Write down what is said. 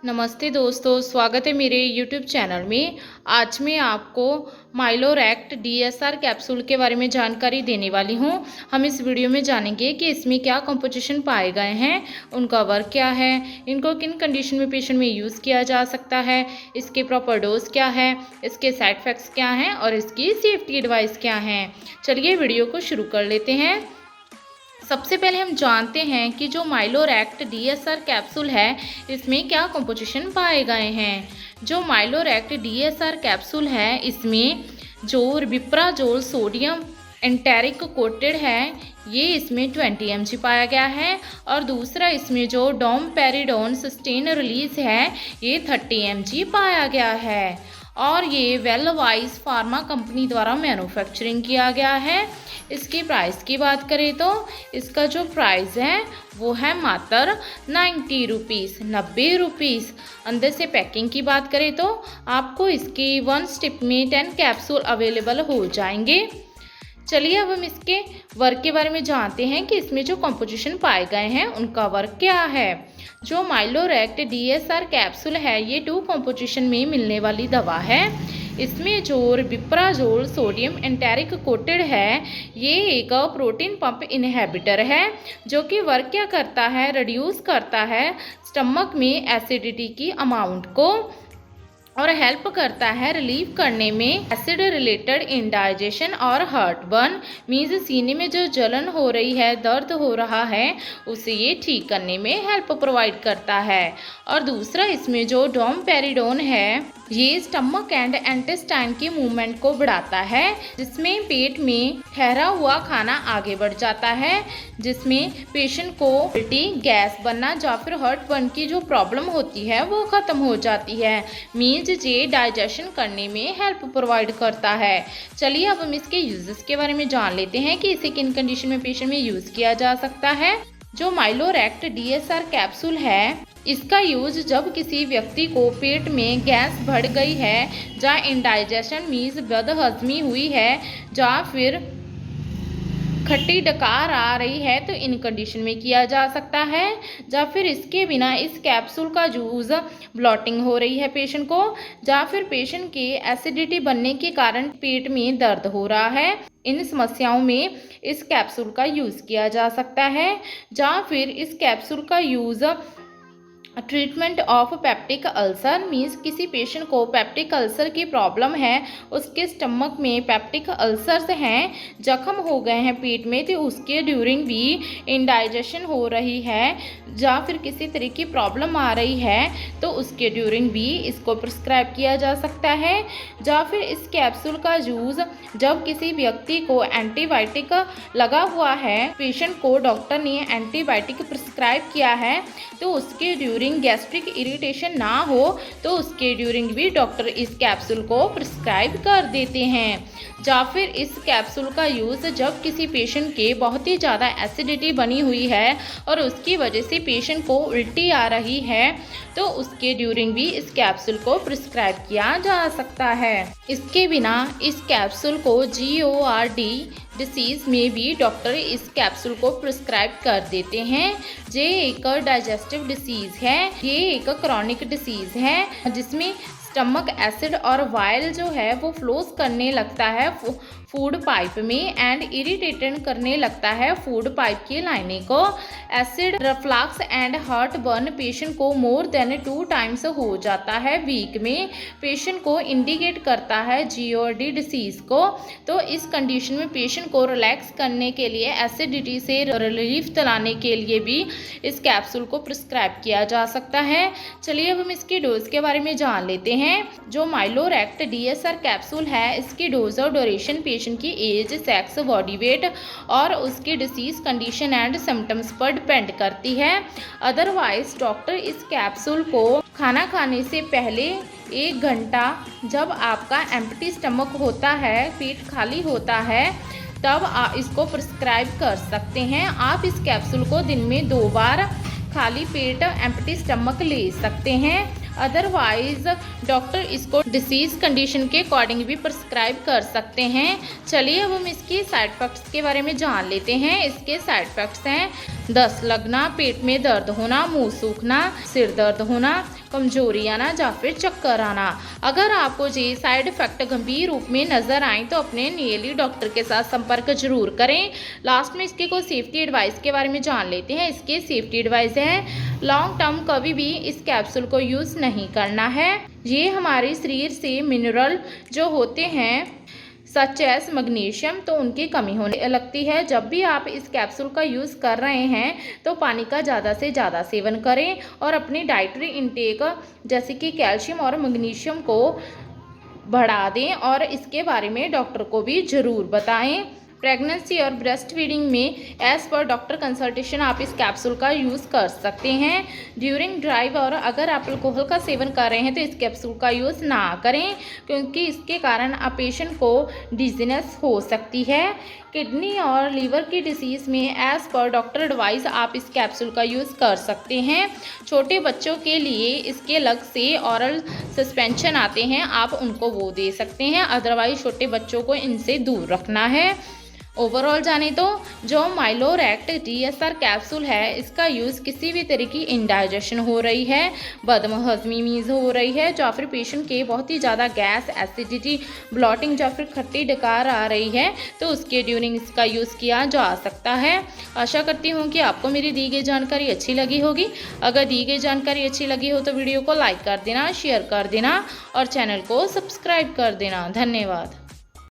नमस्ते दोस्तों, स्वागत है मेरे YouTube चैनल में। आज मैं आपको माइलोरैक्ट DSR कैप्सूल के बारे में जानकारी देने वाली हूं। हम इस वीडियो में जानेंगे कि इसमें क्या कंपोजिशन पाए गए हैं, उनका वर्क क्या है, इनको किन कंडीशन में पेशेंट में यूज़ किया जा सकता है, इसके प्रॉपर डोज क्या है, इसके साइड इफ़ेक्ट्स क्या हैं और इसकी सेफ्टी एडवाइस क्या हैं। चलिए वीडियो को शुरू कर लेते हैं। सबसे पहले हम जानते हैं कि जो माइलोरैक्ट DSR कैप्सूल है, इसमें क्या कंपोजिशन पाए गए हैं। जो माइलोरैक्ट DSR कैप्सूल है, इसमें जो विप्राजोल सोडियम एंटेरिक कोटेड है, ये इसमें 20 mg पाया गया है। और दूसरा इसमें जो डोमपेरिडोन सस्टेन रिलीज है, ये 30 mg पाया गया है। और ये वेलवाइज फार्मा कंपनी द्वारा मैन्युफैक्चरिंग किया गया है। इसकी प्राइस की बात करें तो इसका जो प्राइस है वो है मात्र 90 रुपीज़, 90 रुपीज़। अंदर से पैकिंग की बात करें तो आपको इसकी 1 स्टिप में 10 कैप्सूल अवेलेबल हो जाएंगे। चलिए अब हम इसके वर्क के बारे में जानते हैं कि इसमें जो कंपोजिशन पाए गए हैं उनका वर्क क्या है। जो माइलोरैक्ट DSR कैप्सूल है, ये 2 कंपोजिशन में मिलने वाली दवा है। इसमें जो विप्राजोल सोडियम एंटेरिक कोटेड है, ये एक प्रोटीन पंप इनहिबिटर है, जो कि वर्क क्या करता है, रिड्यूस करता है स्टमक में एसिडिटी की अमाउंट को और हेल्प करता है रिलीव करने में एसिड रिलेटेड इंडाइजेशन और हार्टबर्न। मीन्स सीने में जो जलन हो रही है, दर्द हो रहा है, उसे ये ठीक करने में हेल्प प्रोवाइड करता है। और दूसरा इसमें जो डोमपेरिडोन है, ये स्टमक एंड इंटेस्टाइन की मूवमेंट को बढ़ाता है, जिसमें पेट में ठहरा हुआ खाना आगे बढ़ जाता है, जिसमें पेशेंट को उल्टी, गैस बनना या फिर हार्टबर्न की जो प्रॉब्लम होती है वो ख़त्म हो जाती है। मीन्स ये डाइजेशन करने में हेल्प प्रोवाइड करता है। चलिए अब हम इसके यूजेस के बारे में जान लेते हैं कि इसे किन कंडीशन में पेशेंट में यूज़ किया जा सकता है। जो माइलोरैक्ट DSR कैप्सूल है, इसका यूज जब किसी व्यक्ति को पेट में गैस बढ़ गई है, या इंडाइजेशन मीन्स बदहजमी हुई है, या फिर खट्टी डकार आ रही है, तो इन कंडीशन में किया जा सकता है। या फिर इसके बिना इस कैप्सूल का यूज़ ब्लॉटिंग हो रही है पेशेंट को, या फिर पेशेंट के एसिडिटी बनने के कारण पेट में दर्द हो रहा है, इन समस्याओं में इस कैप्सूल का यूज़ किया जा सकता है। या फिर इस कैप्सूल का use treatment of peptic ulcer means किसी पेशेंट को पेप्टिक अल्सर की प्रॉब्लम है, उसके स्टमक में पेप्टिक अल्सर्स हैं, जख्म हो गए हैं पेट में, तो उसके ड्यूरिंग भी इंडाइजेशन हो रही है, या फिर किसी तरह की प्रॉब्लम आ रही है, तो उसके ड्यूरिंग भी इसको प्रिस्क्राइब किया जा सकता है। या फिर इस कैप्सूल का यूज़ जब किसी व्यक्ति को एंटीबायोटिक लगा हुआ है, पेशेंट को डॉक्टर ने एंटीबायोटिक प्रिस्क्राइब किया है, तो उसके ड्यूरिंग गैस्ट्रिक इरिटेशन ना हो, तो उसके ड्यूरिंग भी डॉक्टर इस कैप्सूल को प्रिस्क्राइब कर देते हैं। या फिर इस कैप्सूल का यूज़ जब किसी पेशेंट के बहुत ही ज़्यादा एसिडिटी बनी हुई है और उसकी वजह से पेशेंट को उल्टी आ रही है, तो उसके ड्यूरिंग भी इस कैप्सूल को प्रिस्क्राइब किया जा सकता है। इसके बिना इस कैप्सूल को GORD डिसीज़ में भी डॉक्टर इस कैप्सूल को प्रिस्क्राइब कर देते हैं। ये एक डाइजेस्टिव डिसीज़ है, ये एक क्रॉनिक डिसीज़ है, जिसमें स्टमक एसिड और वाइल जो है वो फ्लोस करने लगता है फूड पाइप में एंड इरिटेटेड करने लगता है फूड पाइप की लाइनिंग को। Acid reflux and heart burn patient को मोर देन 2 टाइम्स हो जाता है वीक में, पेशेंट को इंडिकेट करता है GORD डिसीज़ को। तो इस कंडीशन में पेशेंट को रिलैक्स करने के लिए, एसिडिटी से रिलीफ दिलाने के लिए भी इस कैप्सूल को प्रिस्क्राइब किया जा सकता है। चलिए अब हम इसके डोज के बारे में जान लेते हैं। जो माइलोरैक्ट DSR कैप्सूल है, इसकी डोज और ड्यूरेशन पेशेंट की एज, सेक्स, बॉडी वेट और उसके डिसीज कंडीशन एंड सिम्टम्स पर डिपेंड करती है। अदरवाइज डॉक्टर इस कैप्सूल को खाना खाने से पहले 1 घंटा, जब आपका एम्प्टी स्टमक होता है, पेट खाली होता है, तब आप इसको प्रिस्क्राइब कर सकते हैं। आप इस कैप्सूल को दिन में 2 बार खाली पेट एम्प्टी स्टमक ले सकते हैं। अदरवाइज डॉक्टर इसको डिसीज़ कंडीशन के अकॉर्डिंग भी प्रिस्क्राइब कर सकते हैं। चलिए अब हम इसके साइड इफ़ेक्ट्स के बारे में जान लेते हैं। इसके साइड इफ़ेक्ट्स हैं दस्त लगना, पेट में दर्द होना, मुंह सूखना, सिर दर्द होना, कमजोरी आना या फिर चक्कर आना। अगर आपको ये साइड इफ़ेक्ट गंभीर रूप में नज़र आए तो अपने नियली डॉक्टर के साथ संपर्क जरूर करें। लास्ट में इसके कुछ सेफ्टी एडवाइस के बारे में जान लेते हैं। इसके सेफ्टी एडवाइस है लॉन्ग टर्म कभी भी इस कैप्सूल को यूज़ नहीं करना है। ये हमारे शरीर से मिनरल जो होते हैं सच एस मैग्नीशियम तो उनकी कमी होने लगती है। जब भी आप इस कैप्सूल का यूज़ कर रहे हैं तो पानी का ज़्यादा से ज़्यादा सेवन करें और अपनी डाइटरी इंटेक जैसे कि कैल्शियम और मैग्नीशियम को बढ़ा दें और इसके बारे में डॉक्टर को भी ज़रूर बताएं। प्रेगनेंसी और ब्रेस्ट फीडिंग में एज पर डॉक्टर कंसल्टेशन आप इस कैप्सूल का यूज़ कर सकते हैं। ड्यूरिंग ड्राइव और अगर आप अल्कोहल का सेवन कर रहे हैं तो इस कैप्सूल का यूज़ ना करें क्योंकि इसके कारण पेशेंट को डिजीनेस हो सकती है। किडनी और लीवर की डिसीज़ में एज पर डॉक्टर एडवाइस आप इस कैप्सूल का यूज़ कर सकते हैं। छोटे बच्चों के लिए इसके अलग से ऑरल सस्पेंशन आते हैं, आप उनको वो दे सकते हैं, अदरवाइज छोटे बच्चों को इनसे दूर रखना है। ओवरऑल जाने तो जो माइलोरैक्ट DSR कैप्सूल है इसका यूज़ किसी भी तरह की इंडाइजेशन हो रही है, बदहज़मी मीज़ हो रही है या फिर पेशेंट के बहुत ही ज़्यादा गैस, एसिडिटी, ब्लॉटिंग या फिर खट्टी डकार आ रही है तो उसके ड्यूरिंग इसका यूज़ किया जा सकता है। आशा करती हूँ कि आपको मेरी दी गई जानकारी अच्छी लगी होगी। अगर दी गई जानकारी अच्छी लगी हो तो वीडियो को लाइक कर देना, शेयर कर देना और चैनल को सब्सक्राइब कर देना। धन्यवाद।